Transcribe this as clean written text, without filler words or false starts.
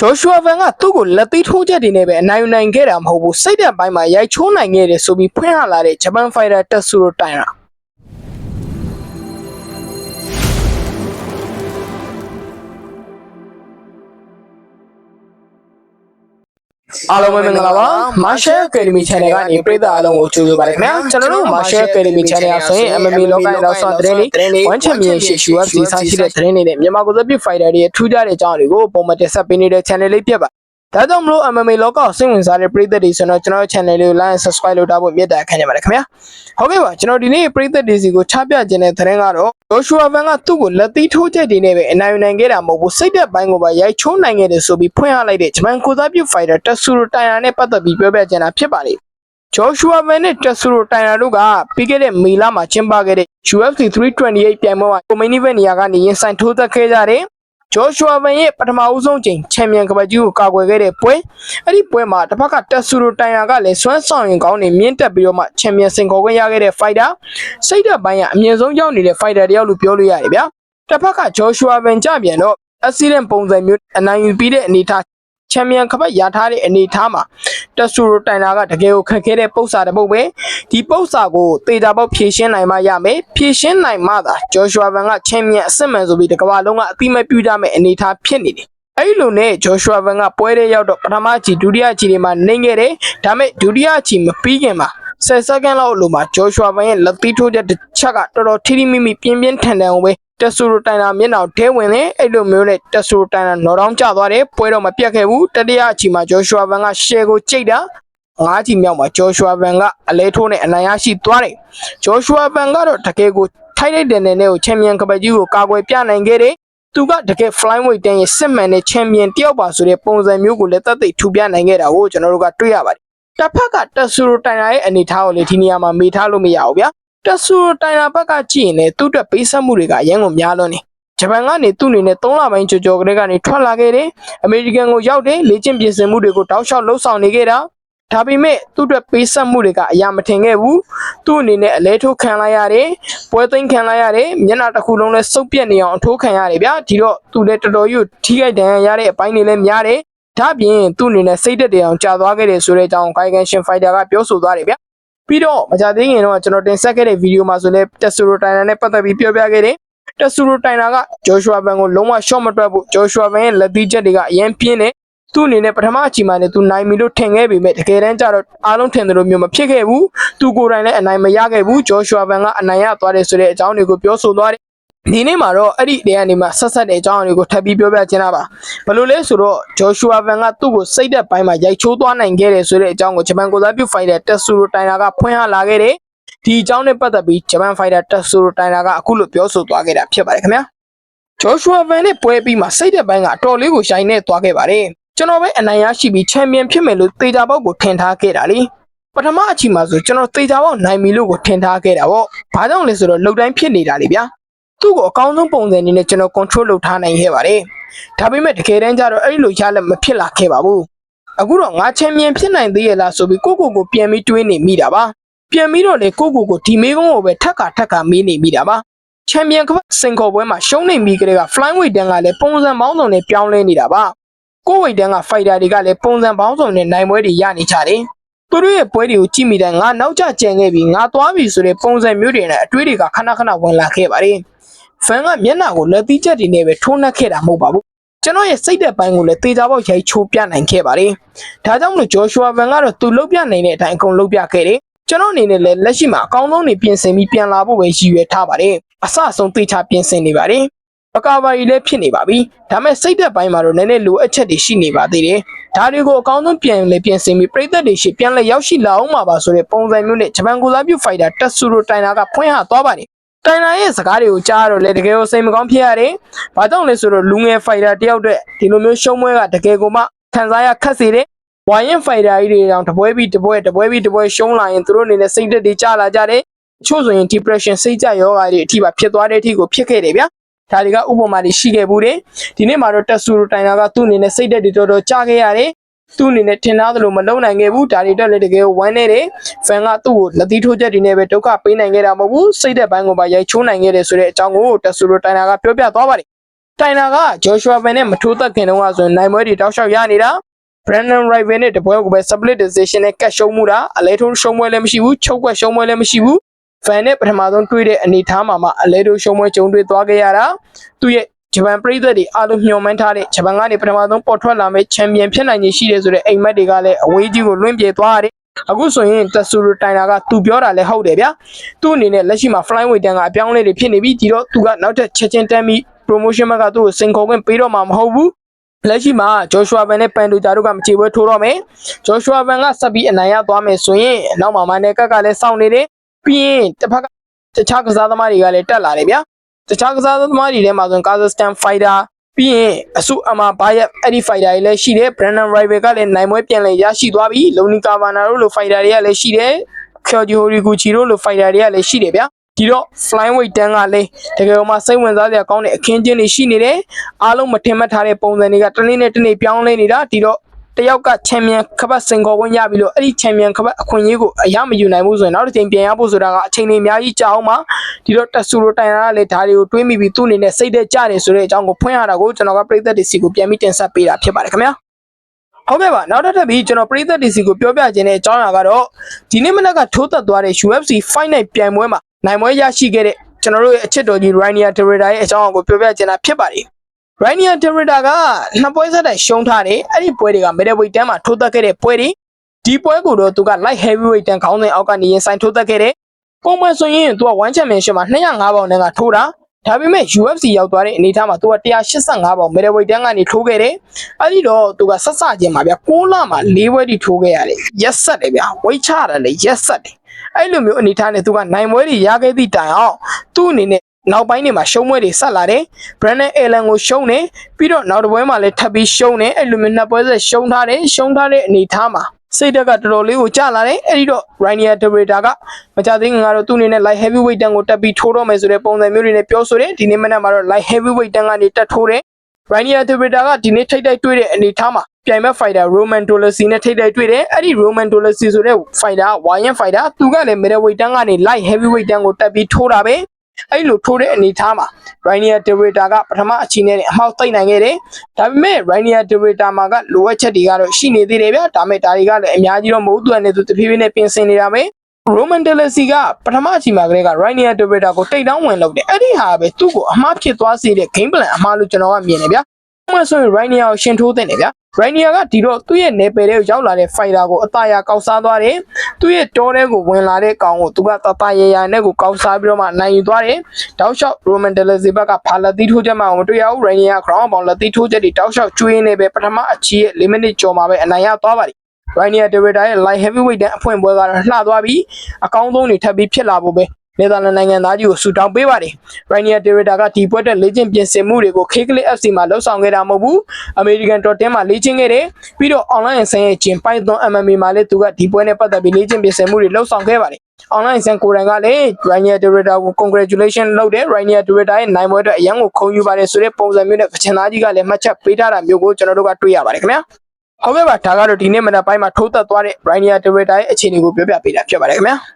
Joshua Vanga သူ့ကိုလက်သေးထိုးချက်တွေနဲ့ပဲအနိုင်ယူနိုင်ခဲ့တာမဟုတ်ဘူးစိတ်သက်ပိုင်းမှာရိုက်ချိုးနိုင်ခဲ့တယ်ဆိုပြီးဖွင့်ဟလာတဲ့ Japan Fighter တက်ဆူရိုတိုင်ရာအားလုံးပဲမင်္ဂလာပါ Martial Academy Channel ကနေပရိသတ်အားလုံးကိုကြိုဆိုပါရခင်ဗျာကျွန်တော်တို့ Martial Academy Channel ဆိုရင် MMA လောကရဲ့နောက်ဆုံးသတင်းတွေ One Championship UFC စရှိတဲ့သတင်းတွေနဲ့မြန်မာကိုယ်စားပြု fighter တွေရဲ့ထူးခြားတဲ့အကြောင်းတွေကိုပုံမှန်တင်ဆက်ပေးနေတဲ့ channel လေးဖြစ်ပါဒါကြောင့်မလို့ MMA လောကကိုစိတ်ဝင်စားတဲ့ပရိသတ်တွေဆိုတော့ကျွန်တော် channel လေးကို like and subscribe လုပ်ထားဖို့မြတ်တာခံကြပါတယ်ခင်ဗျာဟုတ်ကဲ့ပါကျွန်တော်ဒီနေ့ပရိသတ်တွေစီကိုချပြခြင်းတဲ့သတင်းကတော့ Joshua Van ကသူ့ကိုလက်သီးထိုးချက်တွေနဲ့ပဲအနိုင်ယူနိုင်ခဲ့တာမဟုတ်ဘူးစိတ်သက်ပိုင်းကိုပါရိုက်ချိုးနိုင်ခဲ့တယ်ဆိုပြီးဖွင့်ဟလိုက်တဲ့ဂျပန်ကိုစားပြု fighter တက်ဆူရိုတိုင်ယာနဲ့ပတ်သက်ပြီးပြောပြခြင်းတာဖြစ်ပါလေ Joshua Van နဲ့တက်ဆူရိုတိုင်ယာတို့ကပြီးခဲ့တဲ့မေလမှာကျင်းပခဲ့တဲ့ UFC 328ပြိုင်ပွဲမှာ main event နေရာကနေရင်ဆိုင်ထိုးသက်ခဲ့ကြတဲ့Joshua Van ရဲ့ပထမဦးဆုံးချိန်ချန်ပီယံကပတ်ကြီးကိုကာကွယ်ခဲ့တဲ့ပွဲအဲ့ဒီပွဲမှာတစ်ဖက်ကတက်ဆူရိုတိုင်ယာကလည်းစွမ်းဆောင်ရင်ကောင်းနေမြင့်တက်ပြီးတော့မှချန်ပီယံစင်ခေါ်ခွင့်ရခဲ့တဲ့ fighter စိတ်သက်ပိုင်းကအမြင့်ဆုံးရောက်နေတဲ့ fighter တယောက်လို့ပြောလို့ရတယ်ဗျာတစ်ဖက်က Joshua Van ကြပြန်တော့ accident ပုံစံမျိုးအနိုင်ယူပြီးတဲ့အနေထားချန်ပီယံကပတ်ရထားတဲ့အနေထားမှာတက်ဆူရိုတိုင်ယာကတကယ်ကိုခက်ခဲတဲ့ပု္ပ္ပစာတစ်ပုဒ်ပဲဒီပု္ပ္ပစာကိုတေချာပေါက်ဖြည့်ရှင်းနိုင်မှရမယ်ဖြည့်ရှင်းနိုင်မှသာ Joshua Van ကချန်ပီယံအစစ်မှန်ဆိုပြီးတစ်ကမ္ဘာလုံးကအတိမတ်ပြုကြမဲ့အနေထားဖြစ်နေတယ်အဲ့လိုနဲ့ Joshua Van ကပွဲတဲ့ရောက်တော့ပထမချီဒုတိယချီတွေမှာနိုင်ခဲ့တယ်ဒါမဲ့ဒုတိယချီမပြီးခင်မှာ10 second လောက်အလိုမှာ Joshua Van ရဲ့လက်သီးထိုးချက်တစ်ချက်ကတော်တော်ထိထိမိမိပြင်းပြင်းထန်ထန်အောင်ပဲတက်ဆူရိုတိုင်ယာမျက်နှာထဲဝင်နေအဲ့လိုမျိုးနဲ့တက်ဆူရိုတိုင်ယာနော်တောင်းကျသွားတယ်ပွဲတော့မပြတ်ခဲ့ဘူးတတိယအချီမှာ Joshua Van ကရှယ်ကိုကြိတ်တာ5ချီမြောက်မှာ Joshua Van ကအလဲထိုးနဲ့အနိုင်ရရှိသွားတယ် Joshua Van ကတော့တကယ်ကိုထိုက်တဲ့တဲ့နဲ့ကိုချန်ပီယံကပတ်ကြီးကိုကာကွယ်ပြနိုင်ခဲ့တယ်သူကတကယ် flyweight တန်းရဲ့စစ်မှန်တဲ့ချန်ပီယံတယောက်ပါဆိုတဲ့ပုံစံမျိုးကိုလည်းသက်သေထူပြနိုင်ခဲ့တာကိုကျွန်တော်တို့ကတွေ့ရပါတယ်တစ်ဖက်ကတက်ဆူရိုတိုင်ယာရဲ့အနေထားကိုလေဒီနေရာမှာမေ့ထားလို့မရဘူးဗျာတက်ဆူရိုတိုင်ယာဘက်ကကြည့်ရင်လည်းသူ့အတွက်ပေးဆက်မှုတွေကအရင်ကများလွန်းနေဂျပန်ကနေသူ့အနေနဲ့3လပိုင်းကြော်ကလေးကနေထွက်လာခဲ့တယ်အမေရိကန်ကိုရောက်တယ်လေ့ကျင့်ပြင်ဆင်မှုတွေကိုတောက်လျှောက်လှုပ်ဆောင်နေခဲ့တာဒါပေမဲ့သူ့အတွက်ပေးဆက်မှုတွေကအရာမထင်ခဲ့ဘူးသူ့အနေနဲ့အလဲထိုးခံလိုက်ရတယ်ပွဲသိမ်းခံလိုက်ရတယ်မျက်နှာတစ်ခုလုံးနဲ့စုပ်ပြက်နေအောင်အထိုးခံရတယ်ဗျာဒီတော့သူလည်းတော်တော်ကြီးထိခိုက်ဒဏ်ရာရတဲ့အပိုင်းတွေလည်းများတယ်ဒါပြင်သူ့အနေနဲ့စိတ်သက်တအောင်ကြာသွားခဲ့တယ်ဆိုတဲ့အကြောင်း Gaigan Fighter ကပြောဆိုသွားတယ်ဗျာပြီးတော့မကြသေးခင်တော့ကျွန်တော်တင်ဆက်ခဲ့တဲ့ဗီဒီယိုမှာဆိုလည်းတက်ဆူရိုတိုင်ယာနဲ့ပတ်သက်ပြီးပြောပြခဲ့တယ်တက်ဆူရိုတိုင်ယာက Joshua Van ကိုလုံးဝ short မတွက်ဘူး Joshua Van ရဲ့လက်သီးချက်တွေကအရင်ပြင်းတယ်သူ့အနေနဲ့ပထမအချိန်မှာလည်းသူနိုင်ပြီလို့ထင်ခဲ့ပေမဲ့တကယ်တမ်းကျတော့အားလုံးထင်တယ်လို့မျိုးမဖြစ်ခဲ့ဘူးသူကိုယ်တိုင်လည်းအနိုင်မရခဲ့ဘူး Joshua Van ကအနိုင်ရသွားတယ်ဆိုတဲ့အကြောင်းတွေကိုပြောဆိုသွားတယ်ဒီနေ့မှာတော့အဲ့ဒီနေရာနေမှာဆက်ဆက်တဲ့အကြောင်းတွေကိုထပ်ပြီးပြောပြချင်တာပါဘယ်လိုလဲဆိုတော့ Joshua Van ကသူ့ကိုစိတ်သက်ပိုင်းမှာရိုက်ချိုးသွားနိုင်ခဲ့တယ်ဆိုတဲ့အကြောင်းကိုဂျပန်ကိုစားပြု fighter တက်ဆူရိုတိုင်ယာကဖွင့်ဟလာခဲ့တယ်ဒီအကြောင်းနဲ့ပတ်သက်ပြီးဂျပန် fighter တက်ဆူရိုတိုင်ယာကအခုလိုပြောဆိုသွားခဲ့တာဖြစ်ပါတယ်ခင်ဗျာ Joshua Van နဲ့ပွဲပြီးမှစိတ်သက်ပိုင်းကအတော်လေးကိုရှိုင်းနေသွားခဲ့ပါတယ်ကျွန်တော်ပဲအနိုင်ရရှိပြီးချန်ပီယံဖြစ်မယ်လို့သေချာပေါက်ကိုထင်ထားခဲ့တာလေပထမအချိန်မှာဆိုကျွန်တော်သေချာပေါက်နိုင်ပြီလို့ကိုထင်ထားခဲ့တာပေါ့ဘာကြောင့်လဲဆိုတော့လုံတိုင်းဖြစ်နေတာလေဗျာသူ့ကိုအကောင်းဆုံးပုံစံနဲ့ကျွန်တော် control လုပ်ထားနိုင်ခဲ့ပါတယ်ဒါပေမဲ့တကယ်တမ်းကျတော့အဲ့ဒီလိုရလက်မဖြစ်လာခဲ့ပါဘူးအခုတော့ငါချန်ပီယံဖြစ်နိုင်သေးရဲ့လားဆိုပြီးကိုပြန်ပြီးတွေးနေမိတာပါပြန်ပြီးတော့လေကိုဒီမေးကုန်းကိုပဲထက်ကမေးနေမိတာပါချန်ပီယံကစင်ခေါ်ပွဲမှာရှုံးနေပြီးကလေးက flyweight တန်းကလည်းပုံစံပေါင်းစုံနဲ့ပြောင်းလဲနေတာပါကိုဝိတ်တန်းက fighter တွေကလည်းပုံစံပေါင်းစုံနဲ့နိုင်ပွဲတွေရနေကြတယ်သူတို့ရဲ့ပွဲတွေကိုကြည့်မိတဲ့ငါနောက်ကျကျန်ခဲ့ပြီးငါသွားပြီဆိုတဲ့ပုံစံမျိုးတွေနဲ့အတွေးတွေကခဏဝင်လာခဲ့ပါတယ်ဖန်ကမျက်နှာကိုလက်သီးချက်တွေနဲ့ပဲထိုးနှက်ခဲ့တာမဟုတ်ပါဘူးကျွန်တော်ရဲ့စိတ်သက်ပိုင်းကိုလည်းတေချာပေါက်ရိုက်ချိုးပြနိုင်ခဲ့ပါတယ်ဒါကြောင့်မလို့ Joshua Van ကတော့သူလုပ်ပြနိုင်တဲ့အတိုင်းအကုန်လုပ်ပြခဲ့တယ်ကျွန်တော်အနေနဲ့လည်းလက်ရှိမှာအကောင်းဆုံးနေပြင်ဆင်ပြီးပြန်လာဖို့ပဲရည်ရွယ်ထားပါတယ်အဆအဆုံးတေချာပြင်ဆင်နေပါတယ်ပကာဘာကြီးလည်းဖြစ်နေပါပြီဒါမဲ့စိတ်သက်ပိုင်းမှာတော့နည်းနည်းလိုအပ်ချက်တွေရှိနေပါသေးတယ်ဒါတွေကိုအကောင်းဆုံးပြင်ဆင်ပြီးပြည်သက်တွေရှိပြန်လဲရောက်ရှိလာအောင်ပါဆိုတဲ့ပုံစံမျိုးနဲ့ဂျပန်ကိုစားပြု fighter တက်ဆူရိုတိုင်ယာကဖွင့်ဟသွားပါတယ်တိုင်ယာရဲ့စကားတွေကိုကြားတော့လေတကယ်ကိုစိတ်မကောင်းဖြစ်ရတယ်ဘာကြောင့်လဲဆိုတော့လူငယ် fighter တယောက်တည်းဒီလိုမျိုးရှုံးပွဲကတကယ်ကိုမှခံစားရခက်စေတယ်ဝိုင်းရင် fighter ကြီးတွေတောင်တပွဲပြီးတပွဲရှုံးလာရင်သူတို့အနေနဲ့စိတ်သက်တွေကျလာကြတယ်ချို့ဆိုရင် depression စိတ်ကြယောဂါတွေအထိပါဖြစ်သွားတဲ့အထိကိုဖြစ်ခဲ့တယ်ဗျာဒါတွေကဥပမာတွေရှိခဲ့ဘူးတယ်ဒီနေ့မှာတော့တက်ဆူရိုတိုင်ယာကသူ့အနေနဲ့စိတ်သက်တွေတော်တော်ကျခဲ့ရတယ်သူ့အနေနဲ့ထင်သားသလိုမလုံနိုင်ခဲ့ဘူးဒါတွေတော့လည်းတကယ်ဝမ်းနေတယ်ဖန်ကသူ့ကိုလက်သီးထိုးချက်တွေနဲ့ပဲဒုက္ခပေးနိုင်ခဲ့တာမဟုတ်ဘူးစိတ်သက်ပိုင်းကိုပါရိုက်ချိုးနိုင်ခဲ့တယ်ဆိုတဲ့အကြောင်းကိုတက်ဆူရိုတိုင်ယာကပြောပြသွားပါတယ် တိုင်နာကဂျော်ရှွာဘန်နဲ့မထိုးသက်ခင်တုန်းကဆိုနိုင်ပွဲတွေတောက်လျှောက်ရနေတာ Brandon Rival နဲ့တပွဲကိုပဲ split decision နဲ့ကတ်ရှုံးမှုတာအလဲထိုးရှုံးပွဲလည်းမရှိဘူးချုပ်ကွက်ရှုံးပွဲလည်းမရှိဘူး fan နဲ့ပထမဆုံးတွေ့တဲ့အနေထားမှာအလဲထိုးရှုံးပွဲကြုံတွေ့သွားခဲ့ရတာသူရဲ့ဂျပန်ပြည်သက်တွေအားလုံးမျှော်မှန်းထားတဲ့ဂျပန်ကနေပထမဆုံးပေါ်ထွက်လာမယ့်ချန်ပီယံဖြစ်နိုင်ခြေရှိတယ်ဆိုတဲ့အိမ်မက်တွေကလည်းအဝေးကြီးကိုလွင့်ပြေသွားရတယ်အခုဆိုရင်တက်ဆူရိုတိုင်နာကသူပြောတာလည်းဟုတ်တယ်ဗျာသူ့အနေနဲ့လက်ရှိမှာ flyweight တန်းကအပြောင်းလဲတွေဖြစ်နေပြီဒီတော့သူကနောက်ထပ်ချက်ချင်းတန်းပြီး promotion ကသူ့ကိုစင်ခေါ်ခွင့်ပေးတော့မှာမဟုတ်ဘူးလက်ရှိမှာဂျော်ရှွာဘန်နဲ့ပန်ဒူဂျာတို့ကမချေပွဲထိုးတော့မယ်ဂျော်ရှွာဘန်ကဆက်ပြီးအနိုင်ရသွားမယ်ဆိုရင်နောက်မှာမန်နယ်ကတ်ကလည်းစောင့်နေတယ်ပြီးရင်တစ်ဖက်ကတခြားကစားသမားတွေကလည်းတက်လာတယ်ဗျာတခြားကစားသမားတွေထဲမှာဆိုကာဇက်စတန်ဖိုက်တာပြီးရင်အဆုအမဘာယက်အဲ့ဒီဖိုက်တာတွေလည်းရှိတယ် Brandon Rival ကလည်းနိုင်ပွဲပြန်လည်ရရှိသွားပြီလုံနီကာဗာနာတို့လိုဖိုက်တာတွေကလည်းရှိတယ်ခေါ်ဂျီဟိုရီဂူချီတို့လိုဖိုက်တာတွေကလည်းရှိတယ်ဗျာဒီတော့ flyweight တန်းကလည်းတကယ်လို့မှစိတ်ဝင်စားစရာကောင်းတဲ့အခင်းကျင်းတွေရှိနေတယ်အားလုံးမထင်မှတ်ထားတဲ့ပုံစံတွေကတစ်နေ့နဲ့တစ်နေ့ပြောင်းလဲနေတာဒီတော့တယောက်ကချန်ပီယံခပတ်စင်ခေါ်ခွင့်ရပြီလို့အဲ့ဒီချန်ပီယံခပတ်အခွင့်အရေးကိုအရမယူနိုင်ဘူးဆိုရင်နောက်တစ်ချိန်ပြန်ရဖို့ဆိုတာကအချိန်တွေအများကြီးကြာအောင်ပါဒီတော့တက်ဆူရိုတိုင်နာကလည်းဒါတွေကိုတွေးမိပြီးသူ့အနေနဲ့စိတ်သက်ကြတယ်ဆိုတဲ့အကြောင်းကိုဖွင့်ရတာကိုကျွန်တော်ကပြည်သက်တွေစီကိုပြန်ပြီးတင်ဆက်ပေးတာဖြစ်ပါတယ်ခင်ဗျာဟုတ်ကဲ့ပါနောက်ထပ်ပြီးကျွန်တော်ပြည်သက်ဒီစီကိုပြောပြခြင်းတဲ့အကြောင်းအရာကတော့ဒီနေ့မနက်ကထိုးသက်သွားတဲ့ UFC Fight Night ပြိုင်ပွဲမှာနိုင်ပွဲရရှိခဲ့တဲ့ကျွန်တော်တို့ရဲ့အချစ်တော်ကြီး Rainier Derrida ရဲ့အကြောင်းအရာကိုပြောပြခြင်းတာဖြစ်ပါတယ် Rainier Derrida ကနှစ်ပွဲဆက်တိုက်ရှုံးထားတယ်အဲ့ဒီပွဲတွေက middleweight တန်းမှာထိုးသက်ခဲ့တဲ့ပွဲတွေဒီပွဲကိုတော့သူက light heavyweight တန်းခေါင်းစဉ်အောက်ကနေရင်ဆိုင်ထိုးသက်ခဲ့တယ်ပုံမှန်ဆိုရင်သူက one championship မှာ205ပေါင်နဲ့ကထိုးတာဒါပေမဲ့ UFC ရောက်သွားတဲ့အနေအထားမှာသူက185ပေါင် middleweight တန်းကနေထိုးခဲ့တယ်အဲ့ဒီတော့သူကဆက်စချင်းမှာဗျ6လမှာ4ပွဲထိထိုးခဲ့ရတယ်ရက်ဆက်တယ်ဗျဝိတ်ချရတယ်လေရက်ဆက်တယ်အဲ့လိုမျိုးအနေထားနဲ့သူကနိုင်ပွဲတွေရခဲ့သည့်တိုင်အောင်သူ့အနေနဲ့နောက်ပိုင်းတွေမှာရှုံးပွဲတွေဆက်လာတယ် Brandon Allen ကိုရှုံးတယ်ပြီးတော့နောက်တစ်ပွဲမှာလည်းထပ်ပြီးရှုံးတယ်အဲ့လိုမျိုးနှစ်ပွဲဆက်ရှုံးထားတဲ့အနေထားမှာစိတ်တက်ကတော်တော်လေးကိုကျလာတယ်အဲ့ဒီတော့ Rainier Derrida ကမကြသေးခင်ကတော့သူ့အနေနဲ့ light heavyweight တန်းကိုတက်ပြီးထိုးတော့မယ်ဆိုတဲ့ပုံစံမျိုးတွေနဲ့ပြောဆိုတယ်ဒီနေ့မနက်မှာတော့ light heavyweight တန်းကနေတက်ထိုးတယ် Rainier Derrida ကဒီနေ့ထိပ်တိုက်တွေ့တဲ့အနေထားမှာပြိုင်မဲ့ fighter Roman Dolce နဲ့ထိပ်တိုက်တွေ့တယ်အဲ့ဒီ Roman Dolce ဆိုတဲ့ fighter ဝါရင် fighter သူကလည်း middleweight တန်းကနေ light heavyweight တန်းကိုတက်ပြီးထိုးတာပဲအဲ့လိုထိုးတဲ့အနေထားမှာ Rainier Derrida ကပထမအချိန်နဲ့အမှောက်သိမ့်နိုင်ခဲ့တယ်ဒါပေမဲ့ Rainier Derrida မှာကလိုအပ်ချက်တွေကတော့ရှိနေသေးတယ်ဗျဒါပေမဲ့ဒါတွေကလည်းအများကြီးတော့မဟုတ်သူကလည်းသူတဖြည်းဖြည်းနဲ့ပြင်ဆင်နေတာပဲ Roman Dolce ကပထမအချိန်မှာကလေးက Rainier Derrida ကိုတိတ်တောင်းဝင်လုပ်တယ်အဲ့ဒီဟာပဲသူ့ကိုအမှားဖြစ်သွားစေတဲ့ game plan အမှားလို့ကျွန်တော်ကမြင်တယ်ဗျဥပမာဆိုရင် Rainier ကိုရှင်ထိုးတဲ့နေဗျ Rainier ကဒီတော့သူ့ရဲ့နယ်ပယ်ထဲကိုရောက်လာတဲ့ fighter ကိုအသားရကောက်စားသွားတယ်သူ့ရဲ့တောထဲကိုဝင်လာတဲ့ကောင်ကိုသူကတတရရနဲ့ကိုကောက်စားပြီးတော့မှနိုင်ယူသွားတယ်တောက်လျှောက် Roman Dolce ဘက်ကဖာလက်သီးထိုးချက်မှမတွေ့ရဘူး Rainier က ground ပေါင်လက်သီးထိုးချက်တွေတောက်လျှောက်ကျွေးနေပဲပထမအချီရဲ့4မိနစ်ကျော်မှာပဲအနိုင်ရသွားပါတယ် Rainier Derrida ရဲ့ light heavyweight တန်းအဖွင့်ပွဲကတော့လှသွားပြီးအကောင်းဆုံးတွေထပ်ပြီးဖြစ်လာဖို့ပဲနယ်သာလန်နိုင်ငံသားကြီးကိုဆူတောင်းပေးပါတယ် Rainier Derrida ကဒီပွဲတက်လေ့ကျင့်ပြင်ဆင်မှုတွေကို K-Click FC မှာလှုပ်ဆောင်ခဲ့တာမဟုတ်ဘူး American Top 10မှာလေ့ကျင့်ခဲ့တယ်ပြီးတော့ online ဆန်ရဲ့ကျင် Python MMA မှာလည်းသူကဒီပွဲနဲ့ပတ်သက်ပြီးလေ့ကျင့်ပြင်ဆင်မှုတွေလှုပ်ဆောင်ခဲ့ပါတယ် online ဆန်ကိုယ်တိုင်ကလည်း Rainier Derrida ကို congratulation လုပ်တယ် Rainier Derrida ရဲ့နိုင်ပွဲအတွက်အရန်ကိုခုံယူပါတယ်ဆိုတဲ့ပုံစံမျိုးနဲ့ကချင်သားကြီးကလည်းမှတ်ချက်ပေးထားတာမျိုးကိုကျွန်တော်တို့ကတွေ့ရပါတယ်ခင်ဗျာဟုတ်ကဲ့ပါဒါကတော့ဒီနေ့မနက်ပိုင်းမှာထိုးသက်သွားတဲ့ Rainier Derrida ရဲ့အခြေအနေကိုပြောပြပေးတာဖြစ်ပါတယ်ခင်ဗျာ